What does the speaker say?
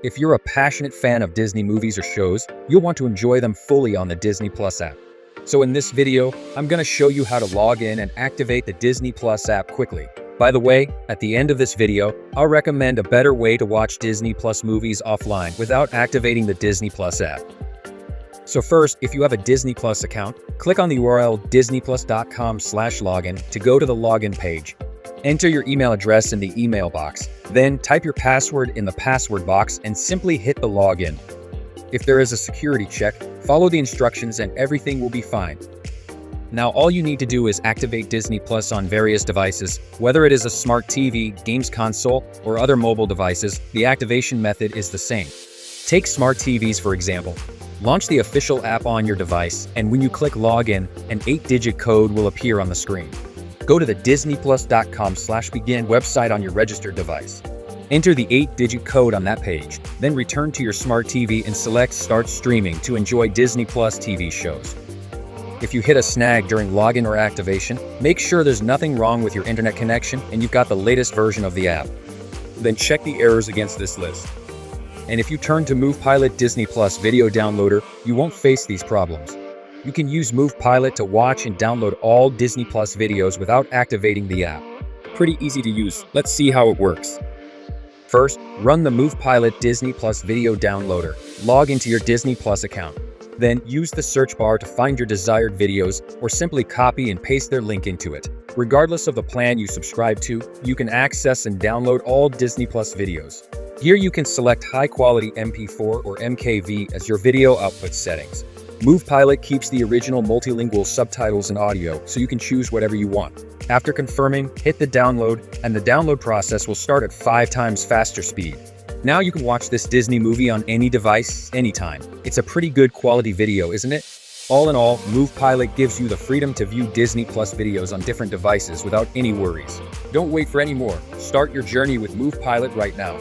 If you're a passionate fan of Disney movies or shows, you'll want to enjoy them fully on the Disney Plus app. So in this video, I'm going to show you how to log in and activate the Disney Plus app quickly. By the way, at the end of this video, I'll recommend a better way to watch Disney Plus movies offline without activating the Disney Plus app. So first, if you have a Disney Plus account, click on the URL disneyplus.com/login to go to the login page. Enter your email address in the email box, then type your password in the password box and simply hit the login. If there is a security check, follow the instructions and everything will be fine. Now all you need to do is activate Disney Plus on various devices, whether it is a smart TV, games console, or other mobile devices. The activation method is the same. Take smart TVs for example. Launch the official app on your device, and when you click login, an 8-digit code will appear on the screen. Go to the disneyplus.com/begin website on your registered device. Enter the 8-digit code on that page, then return to your smart TV and select Start Streaming to enjoy Disney Plus TV shows. If you hit a snag during login or activation, make sure there's nothing wrong with your internet connection and you've got the latest version of the app. Then check the errors against this list. And if you turn to MovPilot Disney Plus video downloader, you won't face these problems. You can use MovPilot to watch and download all Disney Plus videos without activating the app. Pretty easy to use. Let's see how it works. First, run the MovPilot Disney Plus video downloader. Log into your Disney Plus account. Then use the search bar to find your desired videos or simply copy and paste their link into it. Regardless of the plan you subscribe to, you can access and download all Disney Plus videos. Here you can select high-quality MP4 or MKV as your video output settings. MovPilot keeps the original multilingual subtitles and audio, so you can choose whatever you want. After confirming, hit the download, and the download process will start at 5 times faster speed. Now you can watch this Disney movie on any device, anytime. It's a pretty good quality video, isn't it? All in all, MovPilot gives you the freedom to view Disney Plus videos on different devices without any worries. Don't wait for any more. Start your journey with MovPilot right now.